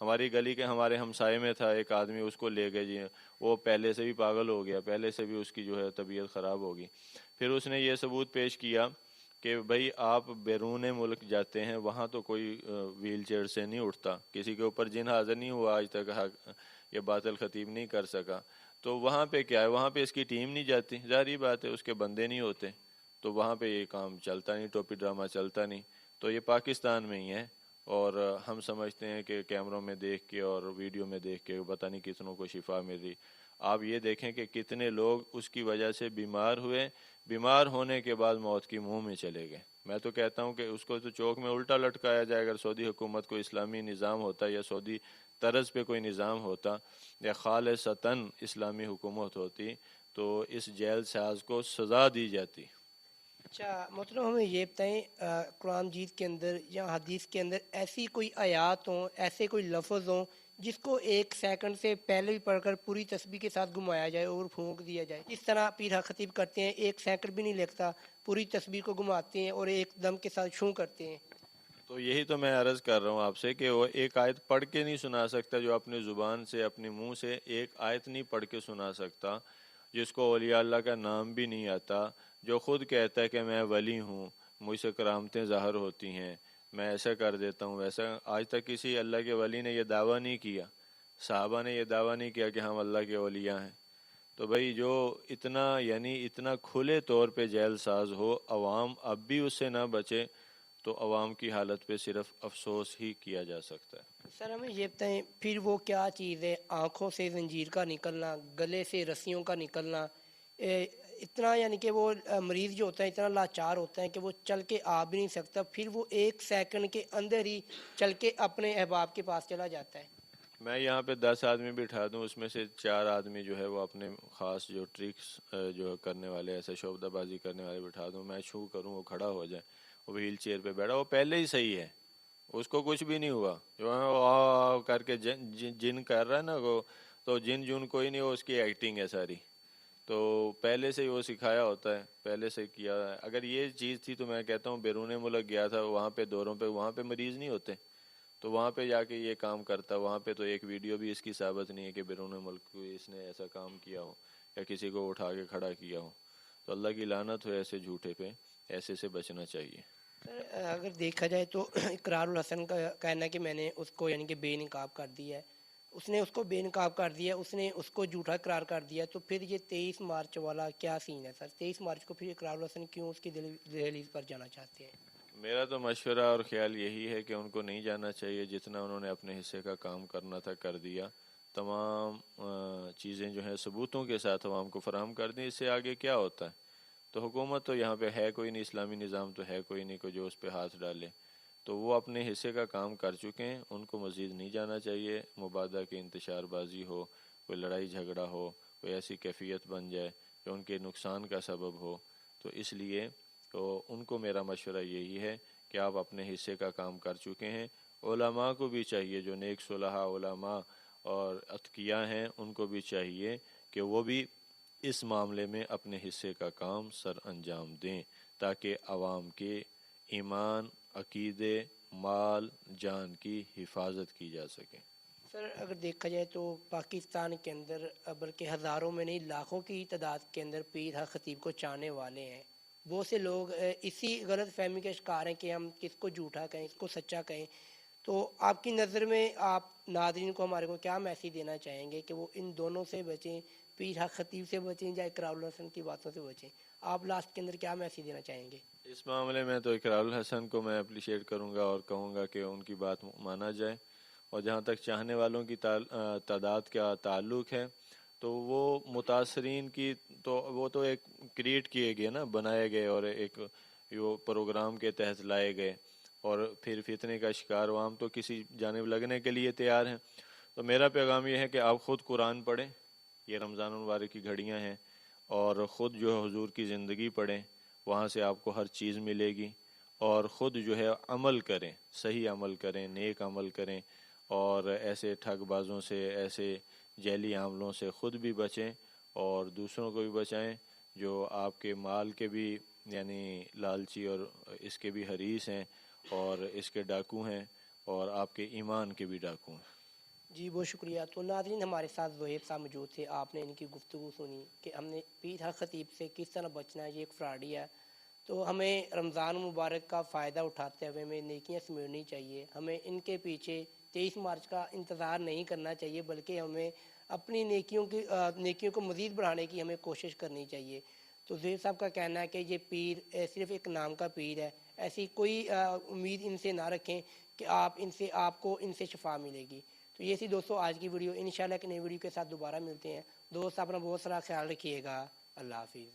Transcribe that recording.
ہماری گلی کے ہمارے ہمسائے میں تھا ایک آدمی، اس کو لے گئے جی، وہ پہلے سے بھی پاگل ہو گیا، پہلے سے بھی اس کی جو ہے طبیعت خراب ہوگی۔ پھر اس نے یہ ثبوت پیش کیا کہ بھائی آپ بیرون ملک جاتے ہیں، وہاں تو کوئی ویل چیئر سے نہیں اٹھتا، کسی کے اوپر جن حاضر نہیں ہوا آج تک، یہ باطل خطیب نہیں کر سکا، تو وہاں پہ کیا ہے، وہاں پہ اس کی ٹیم نہیں جاتی، ظاہری بات ہے اس کے بندے نہیں ہوتے، تو وہاں پہ یہ کام چلتا نہیں، ٹوپی ڈرامہ چلتا نہیں۔ تو یہ پاکستان میں ہی ہے، اور ہم سمجھتے ہیں کہ کیمروں میں دیکھ کے اور ویڈیو میں دیکھ کے پتہ نہیں کتنوں کو شفا مل رہی۔ آپ یہ دیکھیں کہ کتنے لوگ اس کی وجہ سے بیمار ہوئے، بیمار ہونے کے بعد موت کی منہ میں چلے گئے۔ میں تو کہتا ہوں کہ اس کو تو چوک میں الٹا لٹکایا جائے، اگر سعودی حکومت کو اسلامی نظام ہوتا یا سعودی طرز پہ کوئی نظام ہوتا یا خالصتاً اسلامی حکومت ہوتی تو اس جیل ساز کو سزا دی جاتی۔ اچھا محترم، ہمیں یہ بتائیں قرآن مجید کے اندر یا حدیث کے اندر ایسی کوئی آیات ہوں، ایسے کوئی لفظ ہوں جس کو ایک سیکنڈ سے پہلے بھی پڑھ کر پوری تسبیح کے ساتھ گھمایا جائے اور پھونک دیا جائے، اس طرح پیر حق خطیب کرتے ہیں، ایک سیکنڈ بھی نہیں لگتا، پوری تسبیح کو گھماتے ہیں اور ایک دم کے ساتھ شوں کرتے ہیں؟ تو یہی تو میں عرض کر رہا ہوں آپ سے کہ وہ ایک آیت پڑھ کے نہیں سنا سکتا، جو اپنی زبان سے اپنے منہ سے ایک آیت نہیں پڑھ کے سنا سکتا، جس کو اولیاء اللہ کا نام بھی نہیں آتا، جو خود کہتا ہے کہ میں ولی ہوں، مجھ سے کرامتیں ظاہر ہوتی ہیں، میں ایسا کر دیتا ہوں ویسا، آج تک کسی اللہ کے ولی نے یہ دعویٰ نہیں کیا، صحابہ نے یہ دعویٰ نہیں کیا کہ ہم اللہ کے اولیاء ہیں۔ تو بھائی جو اتنا یعنی اتنا کھلے طور پہ جیل ساز ہو، عوام اب بھی اس سے نہ بچے، تو عوام کی حالت پہ صرف افسوس ہی کیا جا سکتا ہے۔ سر ہمیں یہ بتائیں پھر وہ کیا چیز ہے، آنکھوں سے زنجیر کا نکلنا، گلے سے رسیوں کا نکلنا، اتنا یعنی کہ وہ مریض جو ہوتا ہے اتنا لاچار ہوتا ہے کہ وہ چل کے آ بھی نہیں سکتا، پھر وہ ایک سیکنڈ کے اندر ہی چل کے اپنے احباب کے پاس چلا جاتا ہے۔ میں یہاں پہ 10 آدمی بٹھا دوں، اس میں سے 4 آدمی جو ہے وہ اپنے خاص جو ٹرکس جو کرنے والے، ایسے شعبدہ بازی کرنے والے بٹھا دوں، میں چھو کروں وہ کھڑا ہو جائے، وہ وہیل چیئر پہ بیٹھا، وہ پہلے ہی صحیح ہے، اس کو کچھ بھی نہیں ہوا، جو ہے وہ آ کر کے جن کر رہا ہے نا وہ، تو جن کوئی نہیں، وہ اس کی ایکٹنگ ہے ساری، تو پہلے سے ہی وہ سکھایا ہوتا ہے، پہلے سے کیا ہے۔ اگر یہ چیز تھی تو میں کہتا ہوں بیرون ملک گیا تھا، وہاں پہ دوروں پہ، وہاں پہ مریض نہیں ہوتے، تو وہاں پہ جا کے یہ کام کرتا، وہاں پہ تو ایک ویڈیو بھی اس کی ثابت نہیں ہے کہ بیرون ملک کو اس نے ایسا کام کیا ہو یا کسی کو اٹھا کے کھڑا کیا ہو۔ تو اللہ کی لعنت ہو ایسے جھوٹے پہ، ایسے سے بچنا چاہیے۔ سر اگر دیکھا جائے تو اقرار الحسن کا کہنا ہے کہ میں نے اس کو یعنی کہ بے نقاب کر دیا ہے، اس نے اس کو بے نقاب کر دیا، اس نے اس کو جھوٹا قرار کر دیا، تو پھر یہ 23 مارچ والا کیا سین ہے سر؟ 23 مارچ کو پھر اقرار الحسن کیوں اس کی دہلیز پر جانا چاہتے ہیں؟ میرا تو مشورہ اور خیال یہی ہے کہ ان کو نہیں جانا چاہیے، جتنا انہوں نے اپنے حصے کا کام کرنا تھا کر دیا، تمام چیزیں جو ہیں ثبوتوں کے ساتھ عوام کو فراہم کر دیں، اس سے آگے کیا ہوتا ہے؟ تو حکومت تو یہاں پہ ہے کوئی نہیں، اسلامی نظام تو ہے کوئی نہیں کو جو اس پہ ہاتھ ڈالے، تو وہ اپنے حصے کا کام کر چکے ہیں، ان کو مزید نہیں جانا چاہیے۔ مبادہ کی انتشار بازی ہو، کوئی لڑائی جھگڑا ہو، کوئی ایسی کیفیت بن جائے جو ان کے نقصان کا سبب ہو، تو اس لیے تو ان کو میرا مشورہ یہی ہے کہ آپ اپنے حصے کا کام کر چکے ہیں، علماء کو بھی چاہیے، جو نیک صلحاء علماء اور اتقیاء ہیں، ان کو بھی چاہیے کہ وہ بھی اس معاملے میں اپنے حصے کا کام سر انجام دیں، تاکہ عوام کے ایمان، عقیدے، مال، جان کی حفاظت کی جا سکے۔ سر اگر دیکھا جائے تو پاکستان کے اندر بلکہ ہزاروں میں نہیں لاکھوں کی تعداد کے اندر پیر حق خطیب کو چاہنے والے ہیں، بہت سے لوگ اسی غلط فہمی کے شکار ہیں کہ ہم کس کو جھوٹا کہیں، اس کو سچا کہیں، تو آپ کی نظر میں آپ ناظرین کو ہمارے کو کیا میسیج دینا چاہیں گے کہ وہ ان دونوں سے بچیں، پیر حق خطیب سے بچیں یا اقرار الحسن کی باتوں سے بچیں؟ آپ لاسٹ کے اندر کیا میسیج دینا چاہیں گے؟ اس معاملے میں تو اقرار الحسن کو میں اپریشیٹ کروں گا اور کہوں گا کہ ان کی بات مانا جائے، اور جہاں تک چاہنے والوں کی تعداد کا تعلق ہے تو وہ متاثرین کی تو وہ تو ایک کریٹ کیے گئے نا، بنائے گئے اور ایک وہ پروگرام کے تحت لائے گئے، اور پھر فتنے کا شکار عوام تو کسی جانب لگنے کے لیے تیار ہیں۔ تو میرا پیغام یہ ہے کہ آپ خود قرآن پڑھیں، یہ رمضان المبارک کی گھڑیاں ہیں، اور خود جو ہے حضور کی زندگی پڑھیں، وہاں سے آپ کو ہر چیز ملے گی، اور خود جو ہے عمل کریں، صحیح عمل کریں، نیک عمل کریں، اور ایسے ٹھگ بازوں سے، ایسے جعلی عاملوں سے خود بھی بچیں اور دوسروں کو بھی بچائیں، جو آپ کے مال کے بھی یعنی لالچی اور اس کے بھی حریص ہیں، اور اس کے ڈاکو ہیں، اور آپ کے ایمان کے بھی ڈاکو ہیں۔ جی بہت شکریہ. تو ناظرین ہمارے ساتھ زہیب صاحب موجود تھے. آپ نے ان کی گفتگو سنی کہ ہم نے پیر حق خطیب سے کس طرح بچنا ہے. یہ ایک فراڈی ہے. تو ہمیں رمضان مبارک کا فائدہ اٹھاتے ہوئے ہمیں نیکیاں سمیٹنی چاہیے. ہمیں ان کے پیچھے 23 مارچ کا انتظار نہیں کرنا چاہیے بلکہ ہمیں اپنی نیکیوں کو مزید بڑھانے کی ہمیں کوشش کرنی چاہیے. تو زہیب صاحب کا کہنا ہے کہ یہ پیر صرف ایک نام کا پیر ہے. ایسی کوئی امید ان سے نہ رکھیں کہ آپ کو ان سے شفا ملے گی. تو یہ تھی دوستوں آج کی ویڈیو. انشاءاللہ ایک نئی ویڈیو کے ساتھ دوبارہ ملتے ہیں. دوست اپنا بہت سارا خیال رکھیے گا. اللہ حافظ.